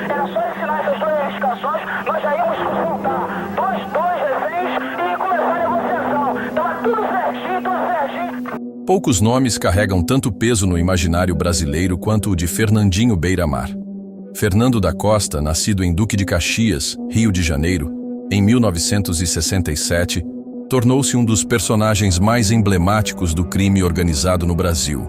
Era só ensinar essas duas edificações, nós já íamos montar dois reféns e começar a negociação. Tava tudo certinho, tudo certinho. Poucos nomes carregam tanto peso no imaginário brasileiro quanto o de Fernandinho Beiramar. Fernando da Costa, nascido em Duque de Caxias, Rio de Janeiro, em 1967, tornou-se um dos personagens mais emblemáticos do crime organizado no Brasil.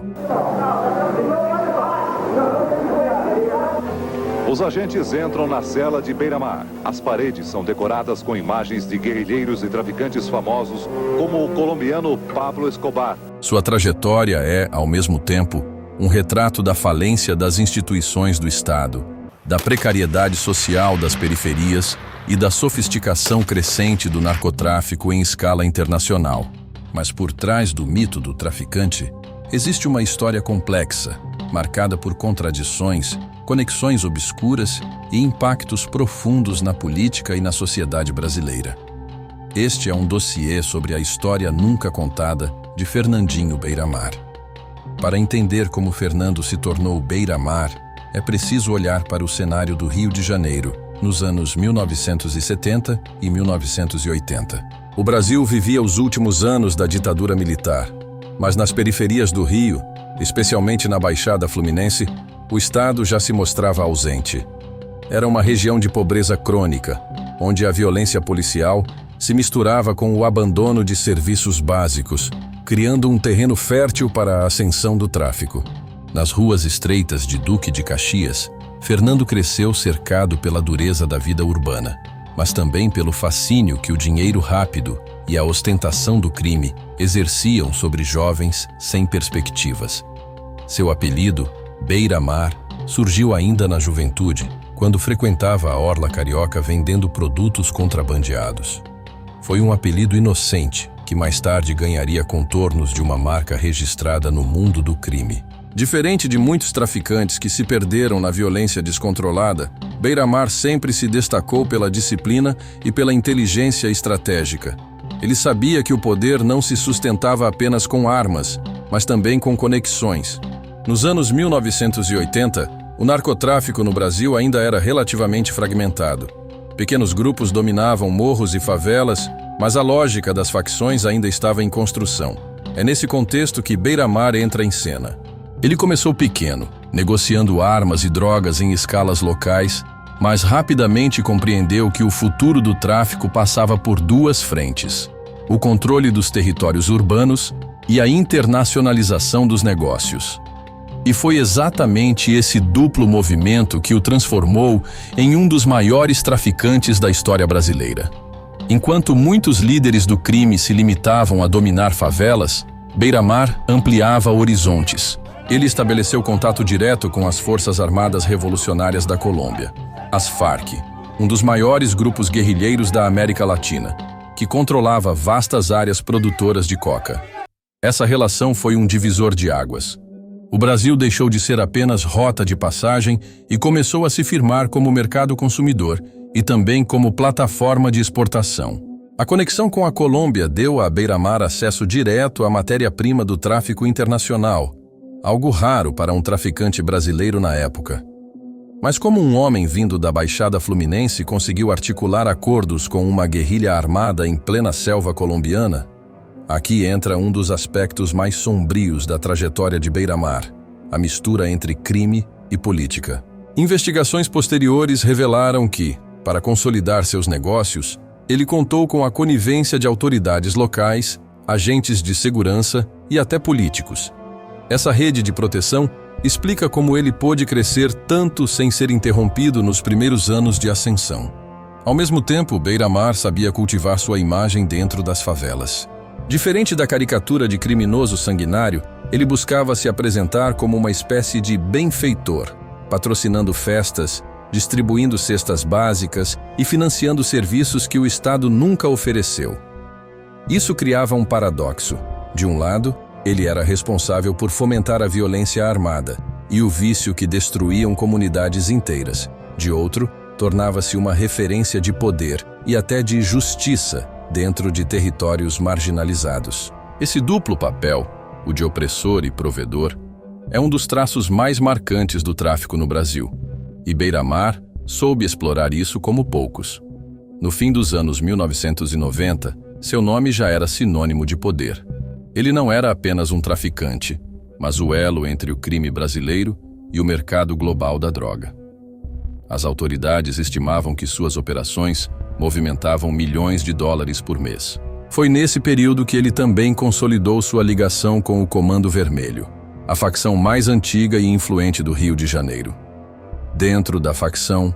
Os agentes entram na cela de Beiramar. As paredes são decoradas com imagens de guerrilheiros e traficantes famosos, como o colombiano Pablo Escobar. Sua trajetória é, ao mesmo tempo, um retrato da falência das instituições do Estado, da precariedade social das periferias e da sofisticação crescente do narcotráfico em escala internacional. Mas por trás do mito do traficante, existe uma história complexa, marcada por contradições, conexões obscuras e impactos profundos na política e na sociedade brasileira. Este é um dossiê sobre a história nunca contada de Fernandinho Beiramar. Para entender como Fernando se tornou Beiramar, é preciso olhar para o cenário do Rio de Janeiro, nos anos 1970 e 1980. O Brasil vivia os últimos anos da ditadura militar, mas nas periferias do Rio, especialmente na Baixada Fluminense, o Estado já se mostrava ausente. Era uma região de pobreza crônica, onde a violência policial se misturava com o abandono de serviços básicos, criando um terreno fértil para a ascensão do tráfico. Nas ruas estreitas de Duque de Caxias, Fernando cresceu cercado pela dureza da vida urbana, mas também pelo fascínio que o dinheiro rápido e a ostentação do crime exerciam sobre jovens sem perspectivas. Seu apelido, Beiramar, surgiu ainda na juventude, quando frequentava a orla carioca vendendo produtos contrabandeados. Foi um apelido inocente, que mais tarde ganharia contornos de uma marca registrada no mundo do crime. Diferente de muitos traficantes que se perderam na violência descontrolada, Beiramar sempre se destacou pela disciplina e pela inteligência estratégica. Ele sabia que o poder não se sustentava apenas com armas, mas também com conexões. Nos anos 1980, o narcotráfico no Brasil ainda era relativamente fragmentado. Pequenos grupos dominavam morros e favelas, mas a lógica das facções ainda estava em construção. É nesse contexto que Beiramar entra em cena. Ele começou pequeno, negociando armas e drogas em escalas locais, mas rapidamente compreendeu que o futuro do tráfico passava por duas frentes: o controle dos territórios urbanos e a internacionalização dos negócios. E foi exatamente esse duplo movimento que o transformou em um dos maiores traficantes da história brasileira. Enquanto muitos líderes do crime se limitavam a dominar favelas, Beiramar ampliava horizontes. Ele estabeleceu contato direto com as Forças Armadas Revolucionárias da Colômbia, as Farc, um dos maiores grupos guerrilheiros da América Latina, que controlava vastas áreas produtoras de coca. Essa relação foi um divisor de águas. O Brasil deixou de ser apenas rota de passagem e começou a se firmar como mercado consumidor e também como plataforma de exportação. A conexão com a Colômbia deu a Beiramar acesso direto à matéria-prima do tráfico internacional, algo raro para um traficante brasileiro na época. Mas como um homem vindo da Baixada Fluminense conseguiu articular acordos com uma guerrilha armada em plena selva colombiana, aqui entra um dos aspectos mais sombrios da trajetória de Beiramar, a mistura entre crime e política. Investigações posteriores revelaram que, para consolidar seus negócios, ele contou com a conivência de autoridades locais, agentes de segurança e até políticos. Essa rede de proteção explica como ele pôde crescer tanto sem ser interrompido nos primeiros anos de ascensão. Ao mesmo tempo, Beiramar sabia cultivar sua imagem dentro das favelas. Diferente da caricatura de criminoso sanguinário, ele buscava se apresentar como uma espécie de benfeitor, patrocinando festas, distribuindo cestas básicas e financiando serviços que o Estado nunca ofereceu. Isso criava um paradoxo. De um lado, ele era responsável por fomentar a violência armada e o vício que destruíam comunidades inteiras. De outro, tornava-se uma referência de poder e até de justiça dentro de territórios marginalizados. Esse duplo papel, o de opressor e provedor, é um dos traços mais marcantes do tráfico no Brasil. E Beiramar soube explorar isso como poucos. No fim dos anos 1990, seu nome já era sinônimo de poder. Ele não era apenas um traficante, mas o elo entre o crime brasileiro e o mercado global da droga. As autoridades estimavam que suas operações movimentavam milhões de dólares por mês. Foi nesse período que ele também consolidou sua ligação com o Comando Vermelho, a facção mais antiga e influente do Rio de Janeiro. Dentro da facção,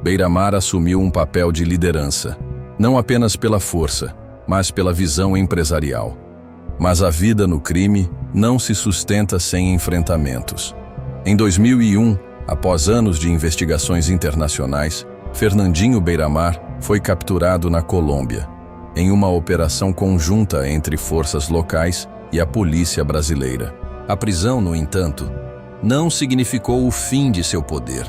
Beiramar assumiu um papel de liderança, não apenas pela força, mas pela visão empresarial. Mas a vida no crime não se sustenta sem enfrentamentos. Em 2001, após anos de investigações internacionais, Fernandinho Beiramar foi capturado na Colômbia, em uma operação conjunta entre forças locais e a polícia brasileira. A prisão, no entanto, não significou o fim de seu poder.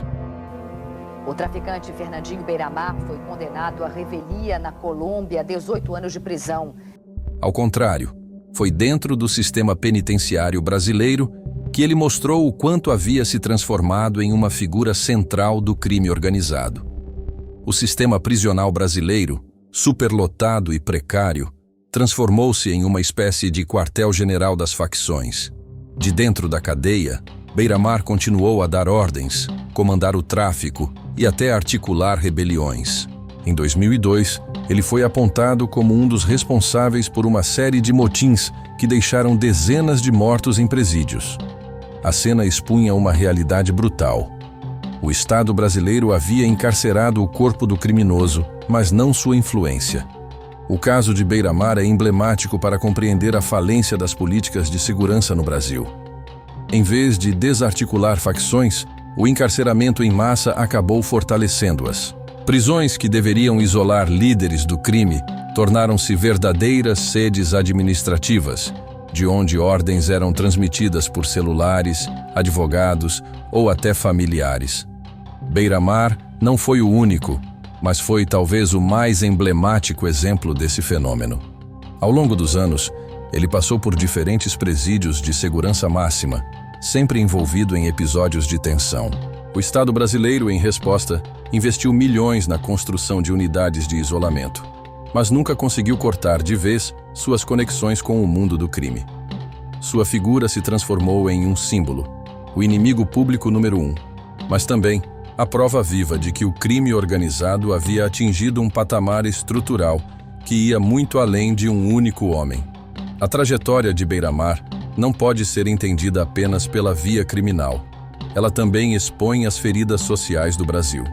O traficante Fernandinho Beiramar foi condenado à revelia na Colômbia a 18 anos de prisão. Ao contrário, foi dentro do sistema penitenciário brasileiro que ele mostrou o quanto havia se transformado em uma figura central do crime organizado. O sistema prisional brasileiro, superlotado e precário, transformou-se em uma espécie de quartel-general das facções. De dentro da cadeia, Beiramar continuou a dar ordens, comandar o tráfico e até articular rebeliões. Em 2002, ele foi apontado como um dos responsáveis por uma série de motins que deixaram dezenas de mortos em presídios. A cena expunha uma realidade brutal. O Estado brasileiro havia encarcerado o corpo do criminoso, mas não sua influência. O caso de Beiramar é emblemático para compreender a falência das políticas de segurança no Brasil. Em vez de desarticular facções, o encarceramento em massa acabou fortalecendo-as. Prisões que deveriam isolar líderes do crime tornaram-se verdadeiras sedes administrativas, de onde ordens eram transmitidas por celulares, advogados ou até familiares. Beiramar não foi o único, mas foi talvez o mais emblemático exemplo desse fenômeno. Ao longo dos anos, ele passou por diferentes presídios de segurança máxima, sempre envolvido em episódios de tensão. O Estado brasileiro, em resposta, investiu milhões na construção de unidades de isolamento, mas nunca conseguiu cortar de vez suas conexões com o mundo do crime. Sua figura se transformou em um símbolo, o inimigo público número 1, mas também a prova viva de que o crime organizado havia atingido um patamar estrutural que ia muito além de um único homem. A trajetória de Beiramar não pode ser entendida apenas pela via criminal. Ela também expõe as feridas sociais do Brasil.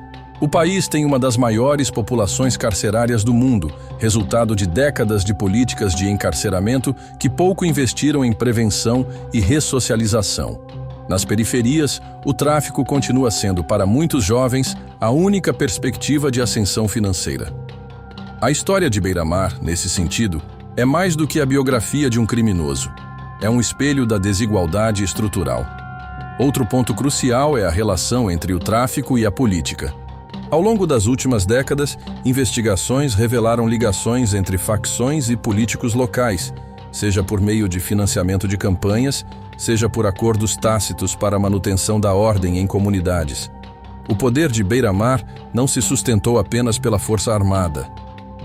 O país tem uma das maiores populações carcerárias do mundo, resultado de décadas de políticas de encarceramento que pouco investiram em prevenção e ressocialização. Nas periferias, o tráfico continua sendo, para muitos jovens, a única perspectiva de ascensão financeira. A história de Beiramar, nesse sentido, é mais do que a biografia de um criminoso. É um espelho da desigualdade estrutural. Outro ponto crucial é a relação entre o tráfico e a política. Ao longo das últimas décadas, investigações revelaram ligações entre facções e políticos locais, seja por meio de financiamento de campanhas, seja por acordos tácitos para a manutenção da ordem em comunidades. O poder de Beiramar não se sustentou apenas pela força armada.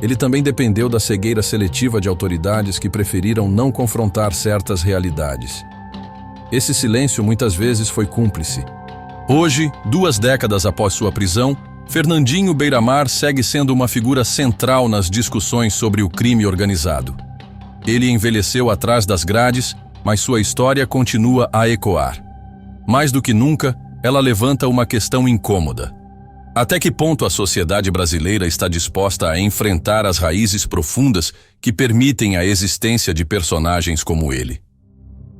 Ele também dependeu da cegueira seletiva de autoridades que preferiram não confrontar certas realidades. Esse silêncio muitas vezes foi cúmplice. Hoje, 2 décadas após sua prisão, Fernandinho Beiramar segue sendo uma figura central nas discussões sobre o crime organizado. Ele envelheceu atrás das grades, mas sua história continua a ecoar. Mais do que nunca, ela levanta uma questão incômoda. Até que ponto a sociedade brasileira está disposta a enfrentar as raízes profundas que permitem a existência de personagens como ele?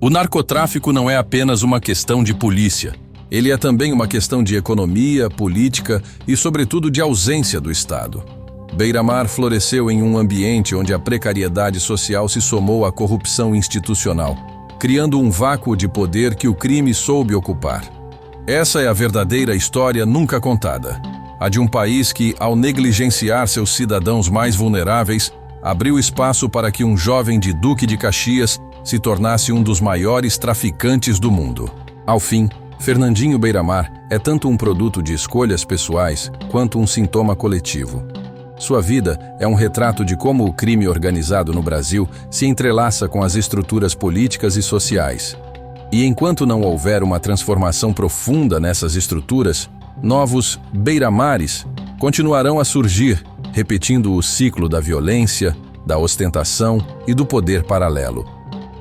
O narcotráfico não é apenas uma questão de polícia. Ele é também uma questão de economia, política e, sobretudo, de ausência do Estado. Beiramar floresceu em um ambiente onde a precariedade social se somou à corrupção institucional, criando um vácuo de poder que o crime soube ocupar. Essa é a verdadeira história nunca contada. A de um país que, ao negligenciar seus cidadãos mais vulneráveis, abriu espaço para que um jovem de Duque de Caxias se tornasse um dos maiores traficantes do mundo. Ao fim, Fernandinho Beiramar é tanto um produto de escolhas pessoais quanto um sintoma coletivo. Sua vida é um retrato de como o crime organizado no Brasil se entrelaça com as estruturas políticas e sociais. E enquanto não houver uma transformação profunda nessas estruturas, novos Beiramares continuarão a surgir, repetindo o ciclo da violência, da ostentação e do poder paralelo.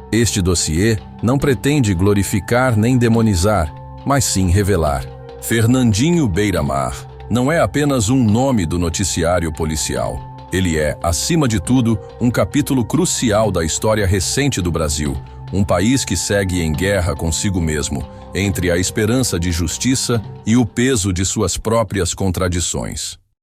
Este dossiê não pretende glorificar nem demonizar, mas sim revelar. Fernandinho Beiramar não é apenas um nome do noticiário policial. Ele é, acima de tudo, um capítulo crucial da história recente do Brasil, um país que segue em guerra consigo mesmo, entre a esperança de justiça e o peso de suas próprias contradições.